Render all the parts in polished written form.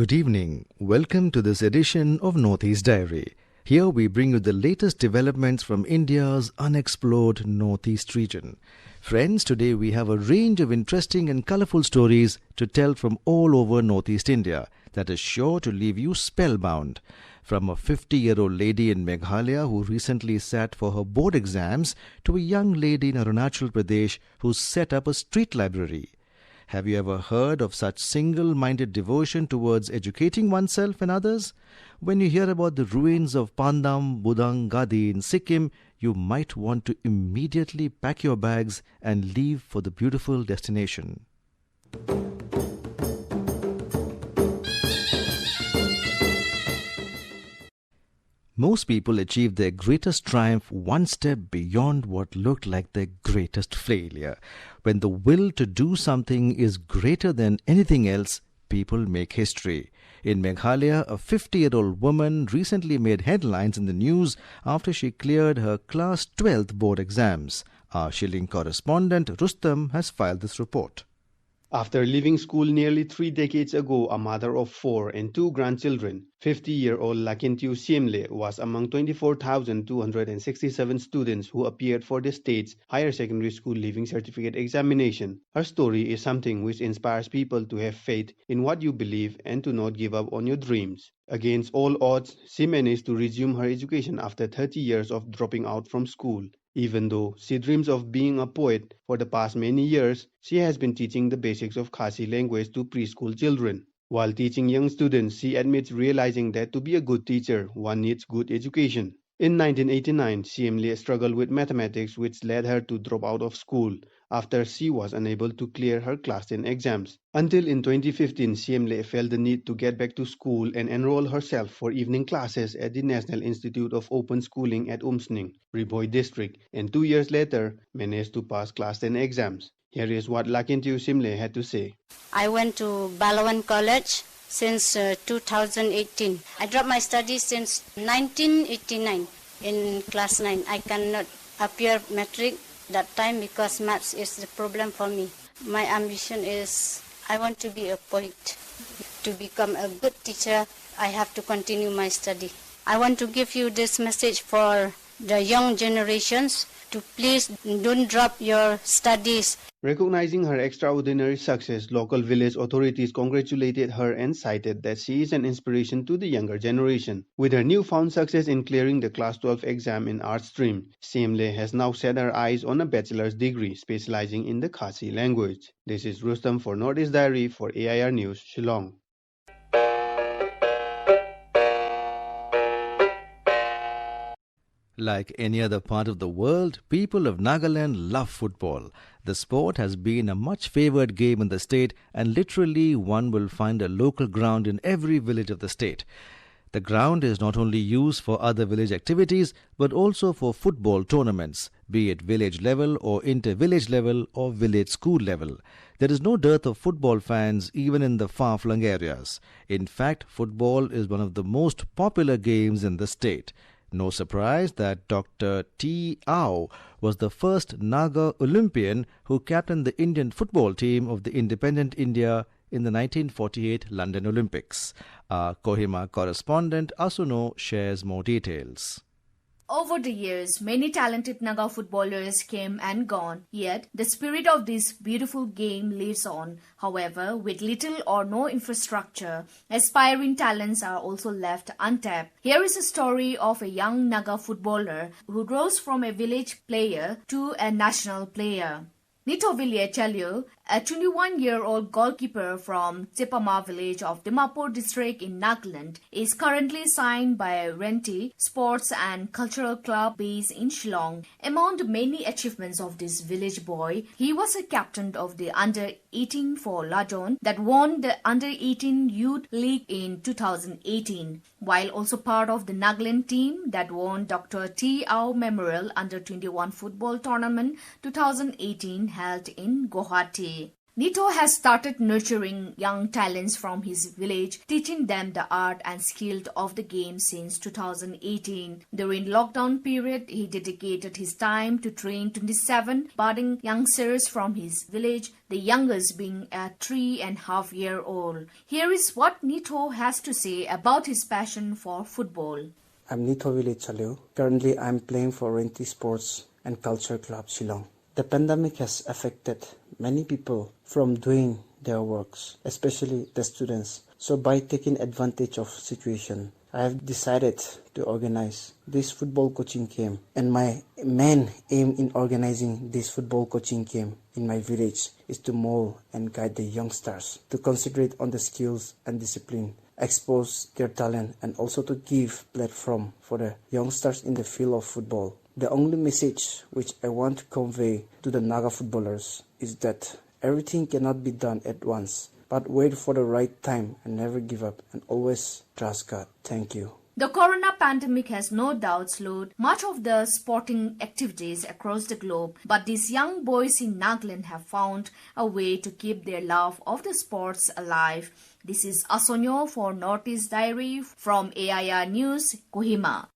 Good evening. Welcome to this edition of Northeast Diary. Here we bring you the latest developments from India's unexplored Northeast region. Friends, today we have a range of interesting and colourful stories to tell from all over Northeast India that is sure to leave you spellbound. From a 50-year-old lady in Meghalaya who recently sat for her board exams to a young lady in Arunachal Pradesh who set up a street library. Have you ever heard of such single-minded devotion towards educating oneself and others? When you hear about the ruins of Pandam Budang Gadi in Sikkim, you might want to immediately pack your bags and leave for the beautiful destination. Most people achieve their greatest triumph one step beyond what looked like their greatest failure. When the will to do something is greater than anything else, people make history. In Meghalaya, a 50-year-old woman recently made headlines in the news after she cleared her class 12th board exams. Our Shilling correspondent Rustam has filed this report. After leaving school nearly 3 decades ago, a mother of 4 and 2 grandchildren, 50-year-old Lakintiu Siemle was among 24,267 students who appeared for the state's higher secondary school leaving certificate examination. Her story is something which inspires people to have faith in what you believe and to not give up on your dreams. Against all odds, she managed to resume her education after 30 years of dropping out from school. Even though she dreams of being a poet, for the past many years, she has been teaching the basics of Khasi language to preschool children. While teaching young students, she admits realizing that to be a good teacher, one needs good education. In 1989, Siemle struggled with mathematics, which led her to drop out of school after she was unable to clear her class 10 exams. Until in 2015, Siemle felt the need to get back to school and enroll herself for evening classes at the National Institute of Open Schooling at Umsning, Riboy district, and 2 years later managed to pass class 10 exams. Here is what Lakintiu Siemle had to say. I went to Balawan College since 2018. I dropped my studies since 1989 in class 9. I cannot appear matric that time because maths is the problem for me. My ambition is I want to be a poet. To become a good teacher, I have to continue my study. I want to give you this message for the young generations to please don't drop your studies. Recognizing her extraordinary success, local village authorities congratulated her and cited that she is an inspiration to the younger generation. With her newfound success in clearing the Class 12 exam in art stream, Siemle has now set her eyes on a bachelor's degree specializing in the Khasi language. This is Rustam for Northeast Diary for AIR News, Shillong. Like any other part of the world, people of Nagaland love football. The sport has been a much favoured game in the state, and literally one will find a local ground in every village of the state. The ground is not only used for other village activities but also for football tournaments, be it village level or inter-village level or village school level. There is no dearth of football fans even in the far-flung areas. In fact, football is one of the most popular games in the state. No surprise that Dr. T. Ao was the first Naga Olympian who captained the Indian football team of the independent India in the 1948 London Olympics. Our Kohima correspondent Asuno shares more details. Over the years, many talented Naga footballers came and gone, yet the spirit of this beautiful game lives on. However, with little or no infrastructure, aspiring talents are also left untapped. Here is a story of a young Naga footballer who rose from a village player to a national player. Nito Chalyu, a 21-year-old goalkeeper from Chepama village of Dimapur district in Nagaland, is currently signed by Renti Sports and Cultural Club based in Shillong. Among the many achievements of this village boy, he was a captain of the Under-18 for Lajon that won the Under-18 Youth League in 2018, while also part of the Nagaland team that won Dr. T. Ao Memorial Under-21 Football Tournament 2018 held in Guwahati. Nito has started nurturing young talents from his village, teaching them the art and skill of the game since 2018. During lockdown period, he dedicated his time to train 27 budding youngsters from his village, the youngest being a 3.5-year-old. Here is what Nito has to say about his passion for football. I'm Nito Village Chaleo. Currently, I'm playing for Renti Sports and Culture Club Shillong. The pandemic has affected many people from doing their works, especially the students. So by taking advantage of situation, I have decided to organize this football coaching camp. And my main aim in organizing this football coaching camp in my village is to mold and guide the youngsters to concentrate on the skills and discipline, expose their talent, and also to give platform for the youngsters in the field of football. The only message which I want to convey to the Naga footballers is that everything cannot be done at once, but wait for the right time and never give up and always trust God. Thank you. The corona pandemic has no doubt slowed much of the sporting activities across the globe, but these young boys in Nagaland have found a way to keep their love of the sports alive. This is Asonyo for Northeast Diary from AIR News, Kohima.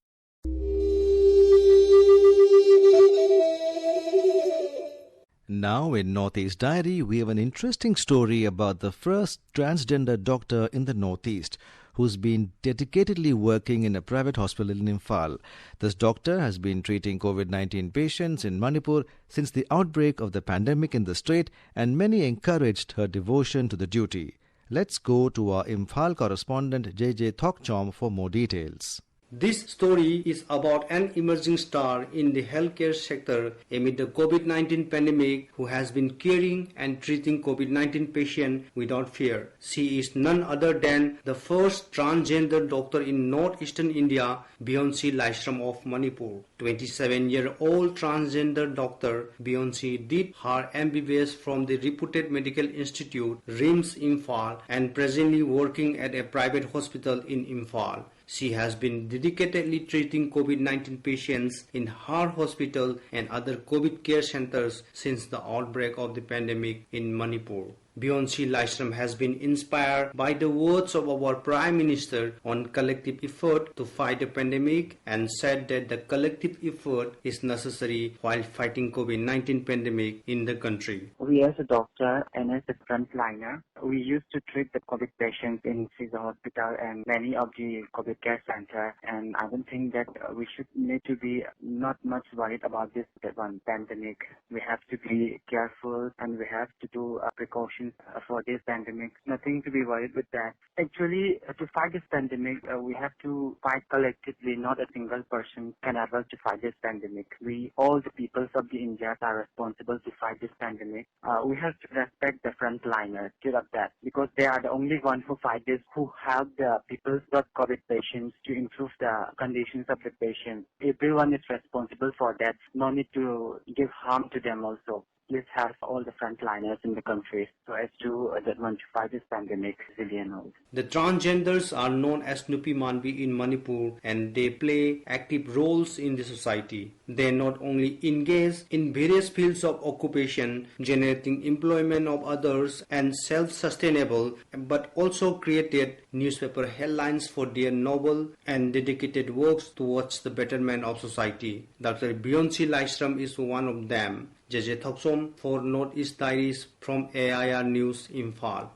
Now in Northeast Diary, we have an interesting story about the first transgender doctor in the Northeast who's been dedicatedly working in a private hospital in Imphal. This doctor has been treating COVID-19 patients in Manipur since the outbreak of the pandemic in the state, and many encouraged her devotion to the duty. Let's go to our Imphal correspondent JJ Thokchom for more details. This story is about an emerging star in the healthcare sector amid the COVID-19 pandemic who has been caring and treating COVID-19 patients without fear. She is none other than the first transgender doctor in northeastern India, Beyonce Laishram of Manipur. 27-year-old transgender doctor Beyonce did her MBBS from the reputed medical institute RIMS Imphal and presently working at a private hospital in Imphal. She has been dedicatedly treating COVID-19 patients in her hospital and other COVID care centers since the outbreak of the pandemic in Manipur. Beyonce Laishram has been inspired by the words of our Prime Minister on collective effort to fight the pandemic and said that the collective effort is necessary while fighting COVID-19 pandemic in the country. We as a doctor and as a frontliner, we used to treat the COVID patients in Caesar Hospital and many of the COVID care centers, and I don't think that we should need to be not much worried about this one pandemic. We have to be careful and we have to do precautions for this pandemic. Nothing to be worried with that. Actually, to fight this pandemic, we have to fight collectively. Not a single person can able to fight this pandemic. We, all the peoples of the India, are responsible to fight this pandemic. We have to respect the frontliners, give up that, because they are the only ones who fight this, who help the people's COVID patients to improve the conditions of the patients. Everyone is responsible for that. No need to give harm to them also. Please help all the frontliners in the country so as to that want to fight this pandemic resilient. The transgenders are known as Nupi Manvi in Manipur and they play active roles in the society. They not only engage in various fields of occupation, generating employment of others and self-sustainable, but also created newspaper headlines for their noble and dedicated works towards the betterment of society. Dr. Beyonce Laishram is one of them. JJ Thoksom for Northeast Diaries from AIR News, Imphal.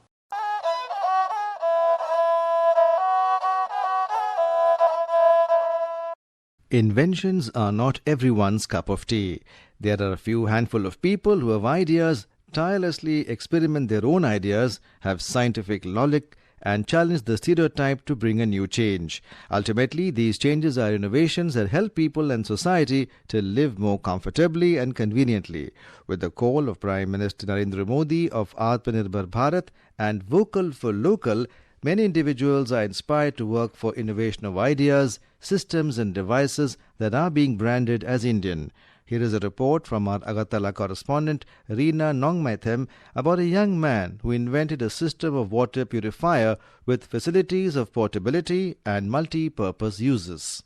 Inventions are not everyone's cup of tea. There are a few handful of people who have ideas, tirelessly experiment their own ideas, have scientific logic, and challenge the stereotype to bring a new change. Ultimately, these changes are innovations that help people and society to live more comfortably and conveniently. With the call of Prime Minister Narendra Modi of Atmanirbhar Bharat and Vocal for Local, many individuals are inspired to work for innovation of ideas, systems and devices that are being branded as Indian. Here is a report from our Agartala correspondent Reena Nongmaithem about a young man who invented a system of water purifier with facilities of portability and multi-purpose uses.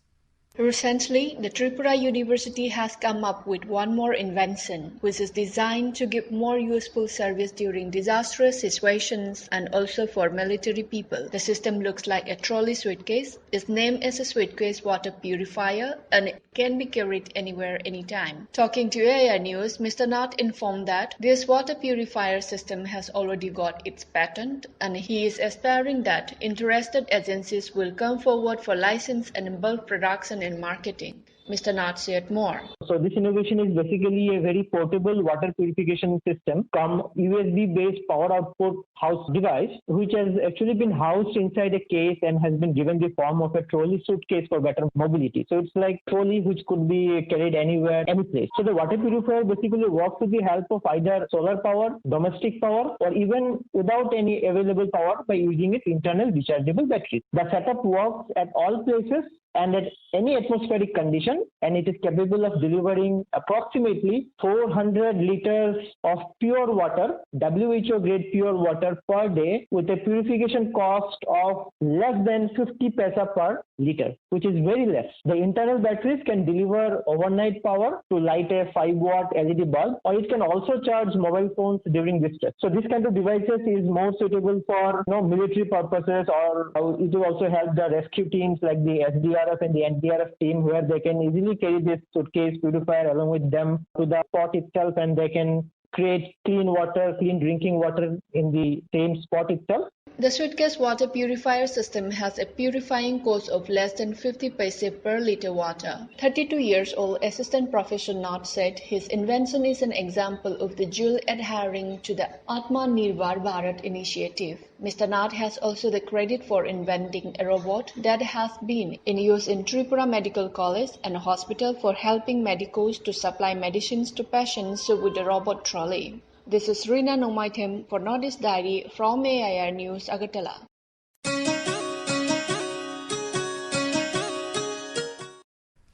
Recently, the Tripura University has come up with one more invention, which is designed to give more useful service during disastrous situations and also for military people. The system looks like a trolley suitcase. Its name is a suitcase water purifier and it can be carried anywhere, anytime. Talking to AIR News, Mr. Nath informed that this water purifier system has already got its patent and he is aspiring that interested agencies will come forward for license and bulk production and marketing. Mr. Nath said more. So this innovation is basically a very portable water purification system from USB-based power output house device, which has actually been housed inside a case and has been given the form of a trolley suitcase for better mobility. So it's like trolley which could be carried anywhere, any place. So the water purifier basically works with the help of either solar power, domestic power, or even without any available power by using its internal rechargeable battery. The setup works at all places and at any atmospheric condition, and it is capable of delivering approximately 400 liters of pure water, WHO grade pure water per day, with a purification cost of less than 50 paisa per liter, which is very less. The internal batteries can deliver overnight power to light a 5-watt LED bulb, or it can also charge mobile phones during distress. So this kind of devices is more suitable for military purposes, or it will also help the rescue teams like the SDRF and the NDRF team, where they can easily carry this suitcase purifier along with them to the spot itself, and they can create clean water, clean drinking water in the same spot itself. The suitcase water purifier system has a purifying cost of less than 50 paise per liter water. 32 years old Assistant Professor Nath said his invention is an example of the jewel adhering to the Atma Nirbhar Bharat initiative. Mr. Nath has also the credit for inventing a robot that has been in use in Tripura Medical College and Hospital for helping medicos to supply medicines to patients with the robot trolley. This is Rina Nomaithem for Northeast Diary from AIR News, Agartala.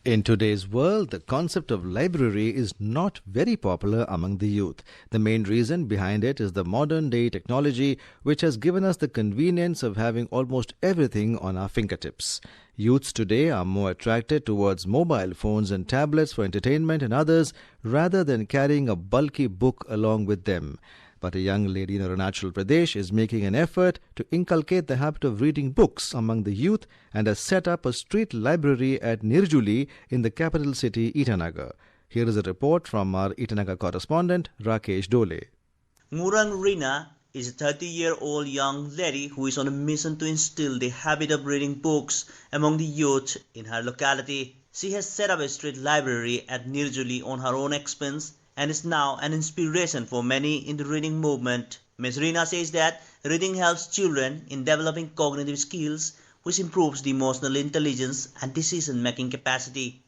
In today's world, the concept of library is not very popular among the youth. The main reason behind it is the modern-day technology, which has given us the convenience of having almost everything on our fingertips. Youths today are more attracted towards mobile phones and tablets for entertainment and others, rather than carrying a bulky book along with them. But a young lady in Arunachal Pradesh is making an effort to inculcate the habit of reading books among the youth and has set up a street library at Nirjuli in the capital city, Itanagar. Here is a report from our Itanagar correspondent, Rakesh Dole. Murang Rina is a 30-year-old young lady who is on a mission to instill the habit of reading books among the youth in her locality. She has set up a street library at Nirjuli on her own expense and is now an inspiration for many in the reading movement. Ms. Rina says that reading helps children in developing cognitive skills, which improves the emotional intelligence and decision-making capacity.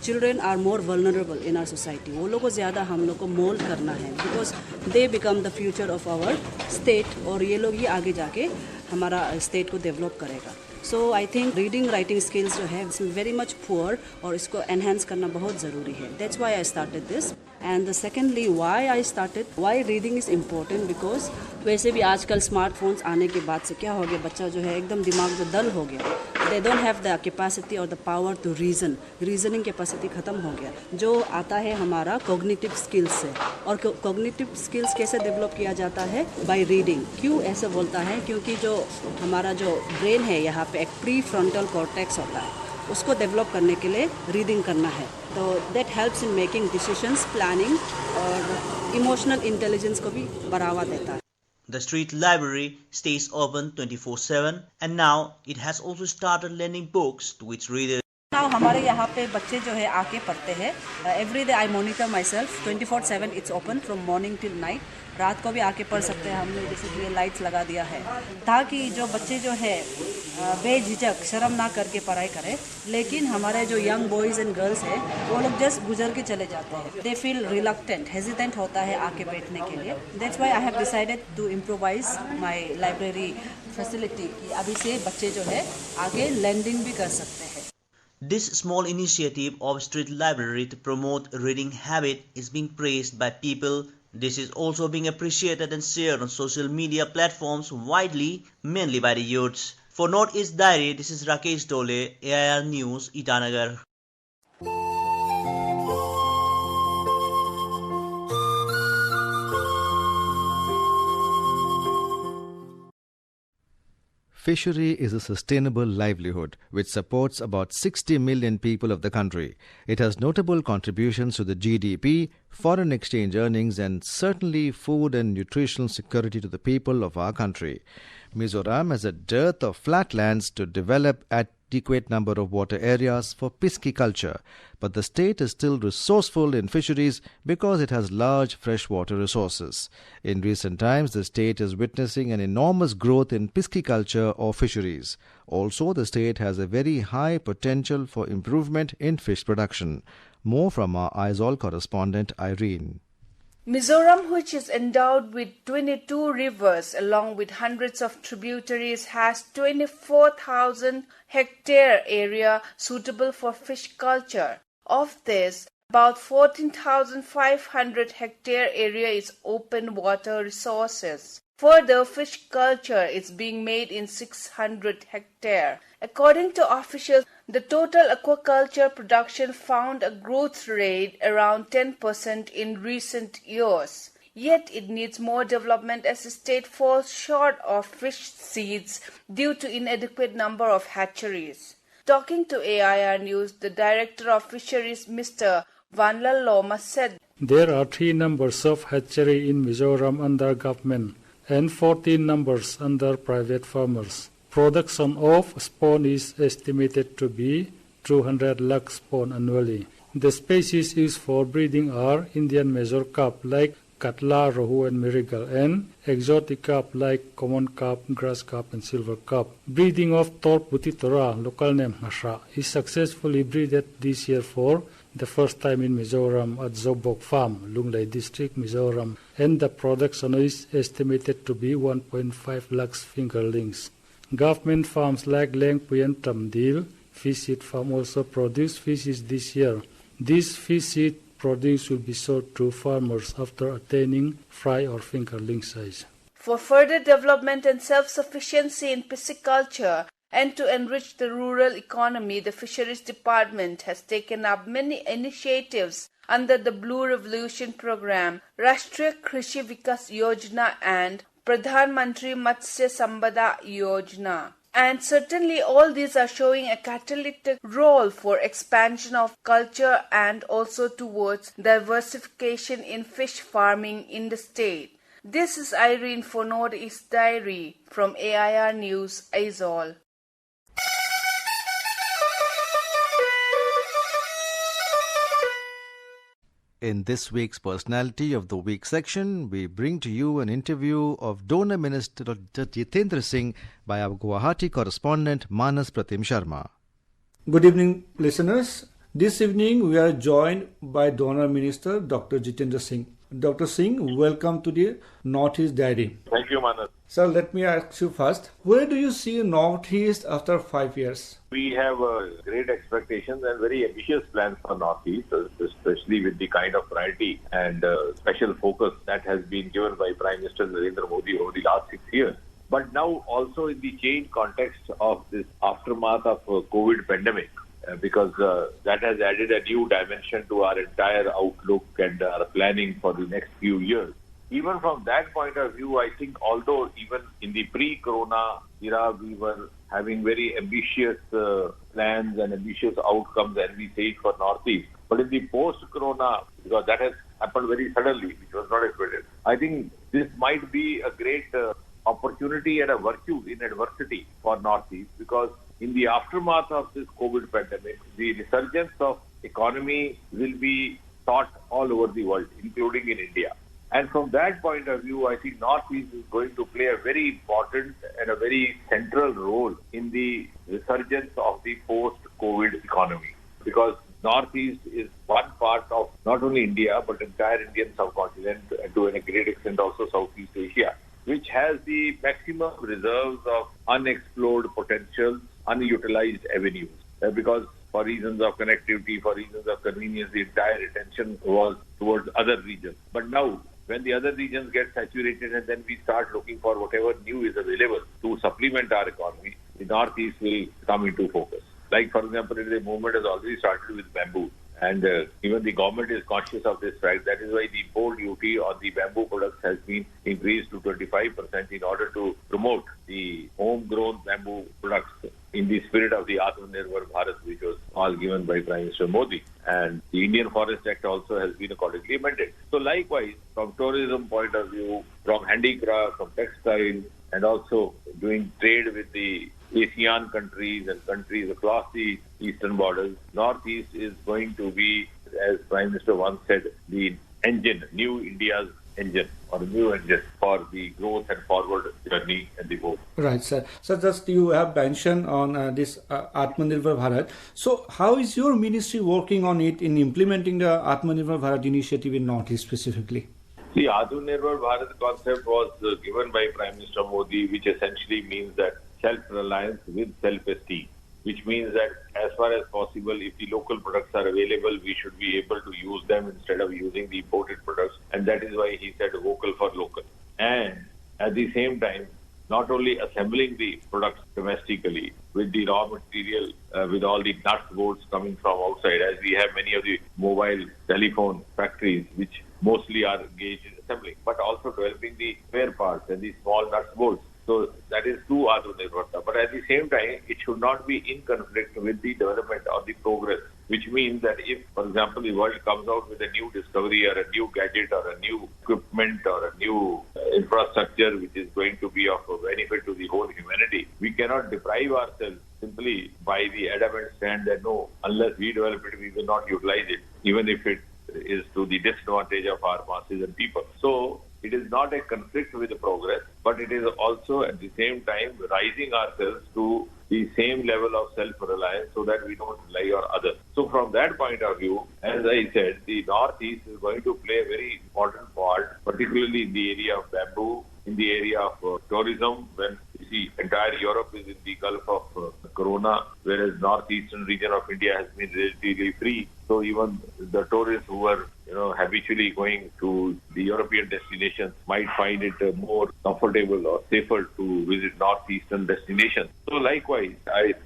Children are more vulnerable in our society. वो लोगों को ज़्यादा हम लोग को mould करना है because they become the future of our state और ये लोग ही आगे जाके हमारा state को develop करेगा. So I think reading writing skills जो है very much poor और इसको enhance करना बहुत ज़रूरी है. That's why I started this. And secondly, why reading is important because वैसे भी आजकल स्मार्टफोन्स आने के बाद से क्या हो गया, बच्चा जो है एकदम दिमाग जो डल हो गया. They don't have the capacity or the power to reason. Reasoning capacity खत्म हो गया. जो आता है हमारा cognitive skills से. और cognitive skills कैसे develop किया जाता है? By reading. क्यों ऐसे बोलता है? क्योंकि जो हमारा जो brain है यहाँ पे एक prefrontal cortex होता है. उसको डेवलप करने के लिए रीडिंग करना है. तो that helps in making decisions, planning और इमोशनल इंटेलिजेंस को भी बढ़ावा देता है. The street library stays open 24/7 and now it has also started lending books to its readers. Now हमारे यहाँ पे बच्चे जो है आके पढ़ते हैं. Every day I monitor myself 24/7. It's open from morning till night. रात को भी आके पढ़ सकते हैं. हमने जैसे कि लाइट्स लगा दिया है ताकि जो बच्चे जो है बेझिझक शर्म ना करके पढ़ाई करें. लेकिन हमारे जो यंग बॉयज़ एंड गर्ल्स हैं वो लोग जस्ट गुजर के चले जाते हैं. दे फील रिलक्टेंट, हेजिटेंट होता है आके बैठने के लिए. That's why I have decided to improvise my library facility कि अभी से बच्चे जो है आगे लैंडिंग भी कर सकते हैं. This small initiative of street library to promote reading habit is being praised by people. This is also being appreciated and shared on social media platforms widely, mainly by the youths. For Northeast Diary, this is Rakesh Dole, AIR News, Itanagar. Fishery is a sustainable livelihood which supports about 60 million people of the country. It has notable contributions to the GDP, foreign exchange earnings, and certainly food and nutritional security to the people of our country. Mizoram has a dearth of flatlands to develop adequate number of water areas for pisciculture, but the state is still resourceful in fisheries because it has large freshwater resources. In recent times, the state is witnessing an enormous growth in pisciculture or fisheries. Also, the state has a very high potential for improvement in fish production. More from our Aizawl correspondent Irene. Mizoram, which is endowed with 22 rivers along with hundreds of tributaries, has 24,000 hectare area suitable for fish culture. Of this, about 14,500 hectare area is open water resources. Further, fish culture is being made in 600 hectare. According to officials, the total aquaculture production found a growth rate around 10% in recent years. Yet it needs more development as the state falls short of fish seeds due to inadequate number of hatcheries. Talking to AIR News, the Director of Fisheries, Mr. Vanlal Loma, said, "There are 3 numbers of hatchery in Mizoram under government and 14 numbers under private farmers. Production of spawn is estimated to be 200 lakh spawn annually. The species used for breeding are Indian major carp like Katla, Rohu and Mirigal, and exotic carp like common carp, grass carp and silver carp. Breeding of Torputitora, local name Hasra, is successfully breeded this year for the first time in Mizoram at Zobok Farm, Lunglei District, Mizoram, and the production is estimated to be 1.5 lakhs fingerlings. Government farms like Lengpui and Tamdil Fish Seed Farm also produce fishes this year. This fish seed produce will be sold to farmers after attaining fry or fingerling size." For further development and self-sufficiency in pisciculture and to enrich the rural economy, the Fisheries Department has taken up many initiatives under the Blue Revolution program, Rashtriya Krishi Vikas Yojana and Pradhan Mantri Matsya Sambada Yojana. And certainly all these are showing a catalytic role for expansion of culture and also towards diversification in fish farming in the state. This is Irene for Northeast Diary from AIR News, Aizawl. In this week's Personality of the Week section, we bring to you an interview of Donor Minister Jitendra Singh by our Guwahati correspondent Manas Pratim Sharma. Good evening, listeners. This evening we are joined by Donor Minister Dr. Jitendra Singh. Dr. Singh, welcome to the Northeast Diary. Thank you, Manas. Sir, let me ask you first, where do you see Northeast after 5 years? We have great expectations and very ambitious plans for Northeast, especially with the kind of priority and special focus that has been given by Prime Minister Narendra Modi over the last 6 years. But now also in the changed context of this aftermath of COVID pandemic, because that has added a new dimension to our entire outlook and our planning for the next few years. Even from that point of view, I think although even in the pre-corona era, we were having very ambitious plans and ambitious outcomes and we say for Northeast. But in the post-corona, because that has happened very suddenly, which was not expected, I think this might be a great opportunity and a virtue in adversity for Northeast, because in the aftermath of this COVID pandemic, the resurgence of economy will be taught all over the world, including in India. And from that point of view, I think Northeast is going to play a very important and a very central role in the resurgence of the post-COVID economy. Because Northeast is one part of not only India, but entire Indian subcontinent and to a great extent also Southeast Asia, which has the maximum reserves of unexplored potential, unutilized avenues. Because for reasons of connectivity, for reasons of convenience, the entire attention was towards other regions. But now, when the other regions get saturated and then we start looking for whatever new is available to supplement our economy, the Northeast will come into focus. Like, for example, the movement has already started with bamboo. And even the government is conscious of this fact. That is why the import duty on the bamboo products has been increased to 25% in order to promote the homegrown bamboo products in the spirit of the Atmanirbhar Bharat, which was all given by Prime Minister Modi. And the Indian Forest Act also has been accordingly amended. So likewise, from tourism point of view, from handicraft, from textile, and also doing trade with the ASEAN countries and countries across the eastern borders, Northeast is going to be, as Prime Minister once said, the engine, new India's engine or new engine for the growth and forward journey and the growth. Right, sir. So just you have mentioned on this Atmanirbhar Bharat. So how is your ministry working on it in implementing the Atmanirbhar Bharat initiative in Northeast specifically? The Atmanirbhar Bharat concept was given by Prime Minister Modi, which essentially means that self-reliance with self-esteem, which means that as far as possible, if the local products are available, we should be able to use them instead of using the imported products. And that is why he said vocal for local. And at the same time, not only assembling the products domestically with the raw material, with all the nuts, bolts coming from outside, as we have many of the mobile telephone factories, which mostly are engaged in assembling, but also developing the spare parts and the small nuts, bolts. So that is true Atmanirbharta. But at the same time, it should not be in conflict with the development or the progress, which means that if, for example, the world comes out with a new discovery or a new gadget or a new equipment or a new infrastructure which is going to be of benefit to the whole humanity, we cannot deprive ourselves simply by the adamant stand that no, unless we develop it, we will not utilize it, even if it is to the disadvantage of our masses and people. So it is not a conflict with the progress, but it is also at the same time rising ourselves to the same level of self-reliance so that we don't rely on others. So from that point of view, as I said, the Northeast is going to play a very important part, particularly in the area of bamboo, in the area of tourism, when you see entire Europe is in the Gulf of Corona, whereas northeastern region of India has been relatively free. So even the tourists who are habitually going to the European destinations might find it more comfortable or safer to visit northeastern destinations. So likewise,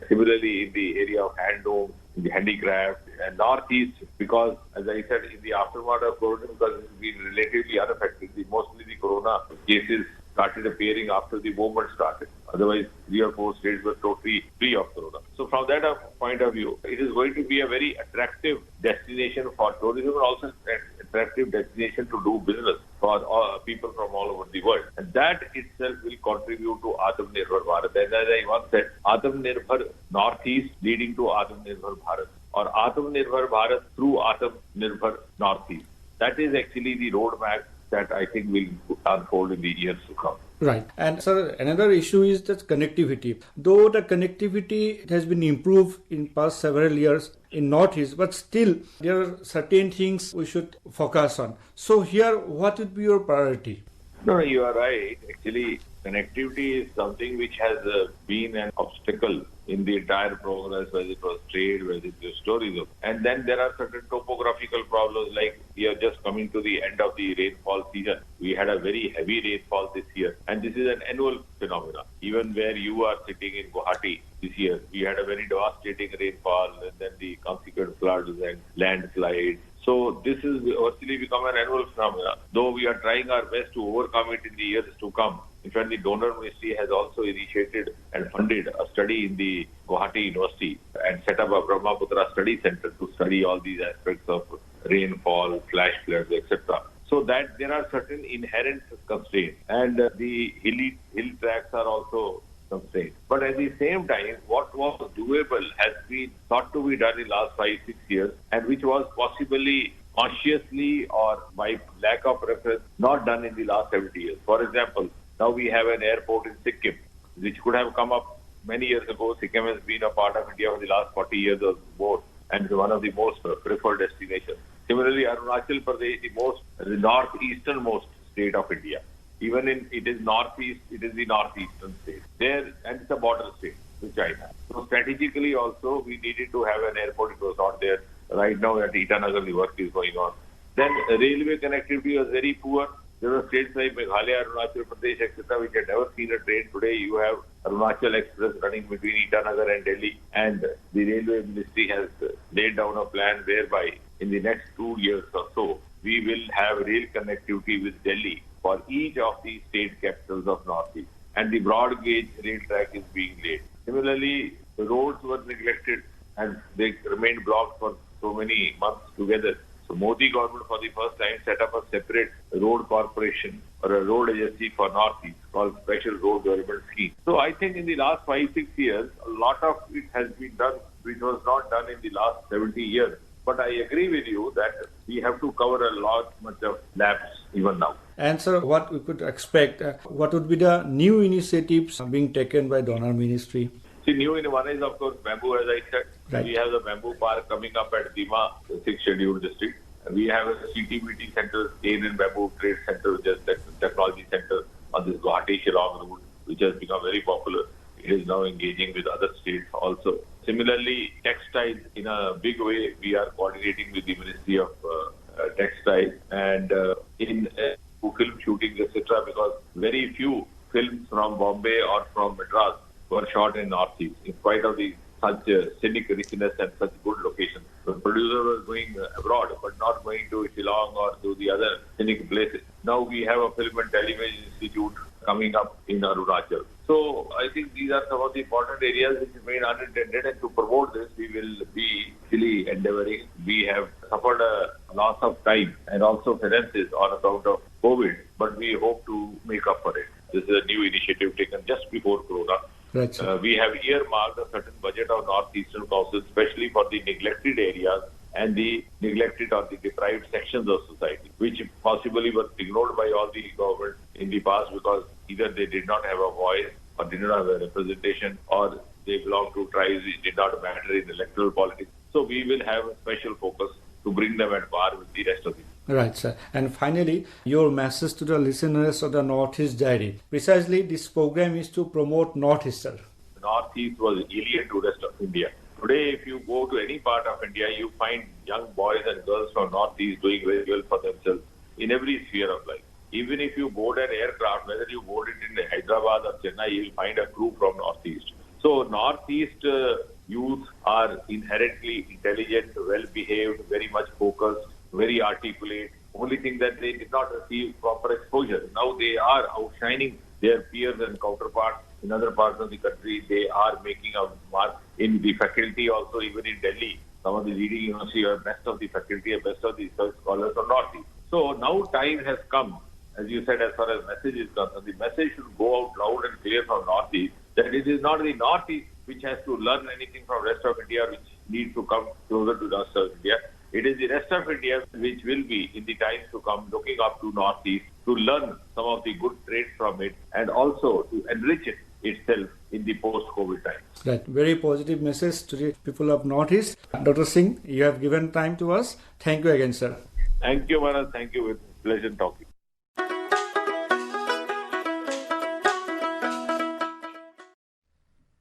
similarly in the area of handloom, in the handicraft and northeast, because as I said, in the aftermath of Corona, because it's been relatively unaffected, mostly the Corona cases started appearing after the movement started. Otherwise, 3 or 4 states were totally free of Corona. So from that point of view, it is going to be a very attractive destination for tourism and also an attractive destination to do business for people from all over the world. And that itself will contribute to Atmanirbhar Bharat. And as I once said, Atmanirbhar Northeast leading to Atmanirbhar Bharat, or Atmanirbhar Bharat through Atmanirbhar Northeast. That is actually the roadmap that I think will unfold in the years to come. Right. And sir, another issue is that connectivity. Though the connectivity has been improved in past several years in Northeast, but still there are certain things we should focus on. So here, what would be your priority? No, you are right. Actually, connectivity is something which has been an obstacle in the entire progress, whether it was trade, whether it was tourism. And then there are certain topographical problems, like we are just coming to the end of the rainfall season. We had a very heavy rainfall this year, and this is an annual phenomenon. Even where you are sitting in Guwahati this year, we had a very devastating rainfall, and then the consequent floods and landslides. So this is virtually become an annual phenomenon, though we are trying our best to overcome it in the years to come. In fact, the donor ministry has also initiated and funded a study in the Guwahati University and set up a Brahmaputra study center to study all these aspects of rainfall, flash floods, etc. So that there are certain inherent constraints, and the hill tracks are also constraints. But at the same time, what was doable has been thought to be done in the last 5-6 years, and which was possibly consciously or by lack of preference not done in the last 70 years. For example, now we have an airport in Sikkim, which could have come up many years ago. Sikkim has been a part of India for the last 40 years or more, and is one of the most preferred destinations. Similarly, Arunachal Pradesh, the northeasternmost state of India. Even in it is northeast, it is the northeastern state. There, and it's a border state with China. So strategically also, we needed to have an airport. It was not there. Right now at Itanagar, the work is going on. Then railway connectivity was very poor. There were states like Meghalaya, Arunachal Pradesh, etc., which had never seen a train. Today you have Arunachal Express running between Itanagar and Delhi, and the Railway Ministry has laid down a plan whereby in the next 2 years or so, we will have rail connectivity with Delhi for each of the state capitals of Northeast. And the broad gauge rail track is being laid. Similarly, the roads were neglected and they remained blocked for so many months together. So Modi government for the first time set up a separate road corporation or a road agency for Northeast called Special Road Development Scheme. So I think in the last 5-6 years, a lot of it has been done which was not done in the last 70 years. But I agree with you that we have to cover a lot much of lapse even now. And sir, what we could expect, what would be the new initiatives being taken by donor ministry? See, new in one is of course bamboo, as I said. Right. We have the bamboo park coming up at Dima, the 6th scheduled district. We have a CTBT center, Cane and Bamboo Trade Center, which is the technology center on this Guwahati-Shillong route, which has become very popular. It is now engaging with other states also. Similarly, textiles, in a big way, we are coordinating with the Ministry of Textiles and in film shootings, etc., because very few films from Bombay or from Madras were shot in Northeast, in spite of the such scenic richness and such good locations. The producer was going abroad, but not going to Shillong or to the other scenic places. Now we have a film and television institute coming up in Arunachal. So I think these are some of the important areas which remain unintended, and to promote this, we will be really endeavoring. We have suffered a loss of time and also finances on account of COVID, but we hope to make up for it. This is a new initiative taken just before Corona. Right, sir. We have earmarked a certain budget of Northeastern Council, especially for the neglected areas and the neglected or the deprived sections of society, which possibly were ignored by all the government in the past because either they did not have a voice or did not have a representation or they belong to tribes which did not matter in electoral politics. So we will have a special focus to bring them at par with the rest of the. Right, sir. And finally, your message to the listeners of the Northeast Diary. Precisely, this program is to promote Northeast, sir. Northeast was alien to rest of India. Today, if you go to any part of India, you find young boys and girls from Northeast doing very well for themselves in every sphere of life. Even if you board an aircraft, whether you board it in Hyderabad or Chennai, you will find a crew from Northeast. So Northeast youth are inherently intelligent, well-behaved, very much focused, very articulate. Only thing that they did not receive proper exposure. Now they are outshining their peers and counterparts in other parts of the country. They are making a mark in the faculty also, even in Delhi. Some of the leading universities are best of the faculty and best of the research scholars from Northeast. So now time has come, as you said, as far as message is concerned. The message should go out loud and clear from Northeast that it is not the Northeast which has to learn anything from rest of India, which needs to come closer to the rest of India. It is the rest of India which will be, in the times to come, looking up to Northeast to learn some of the good traits from it and also to enrich it itself in the post-COVID times. Right. Very positive message to the people of Northeast. Dr. Singh, you have given time to us. Thank you again, sir. Thank you, Maharaj. Thank you. With pleasure talking.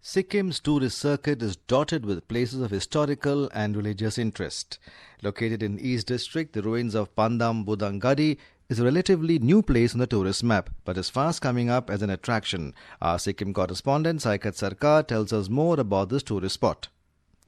Sikkim's tourist circuit is dotted with places of historical and religious interest. Located in East District, the ruins of Pandam Budangadi is a relatively new place on the tourist map, but is fast coming up as an attraction. Our Sikkim correspondent Saikat Sarkar tells us more about this tourist spot.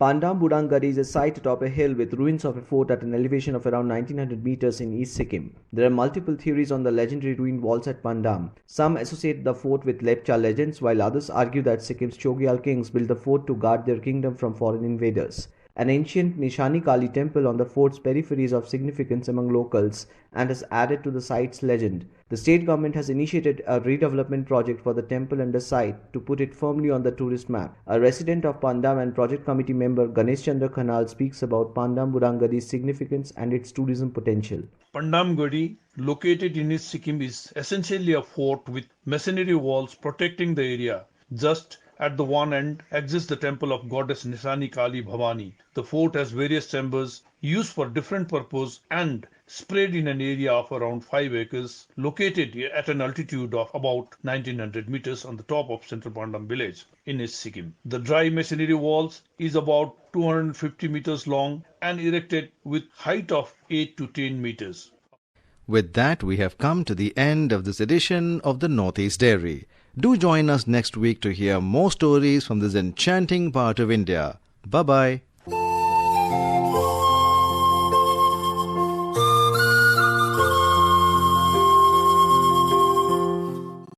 Pandam Budangadi is a site atop a hill with ruins of a fort at an elevation of around 1900 meters in East Sikkim. There are multiple theories on the legendary ruined walls at Pandam. Some associate the fort with Lepcha legends, while others argue that Sikkim's Chogyal kings built the fort to guard their kingdom from foreign invaders. An ancient Nishani Kali temple on the fort's periphery is of significance among locals and has added to the site's legend. The state government has initiated a redevelopment project for the temple and the site to put it firmly on the tourist map. A resident of Pandam and project committee member Ganesh Chandra Khanal speaks about Pandam Budangadi's significance and its tourism potential. Pandam Gadi, located in East Sikkim, is essentially a fort with masonry walls protecting the area. Just at the one end exists the temple of goddess Nishani Kali Bhavani. The fort has various chambers used for different purposes and spread in an area of around 5 acres, located at an altitude of about 1900 meters on the top of Central Pandam village in East Sikkim. The dry masonry walls is about 250 meters long and erected with height of 8 to 10 meters. With that, we have come to the end of this edition of the Northeast Dairy. Do join us next week to hear more stories from this enchanting part of India. Bye-bye.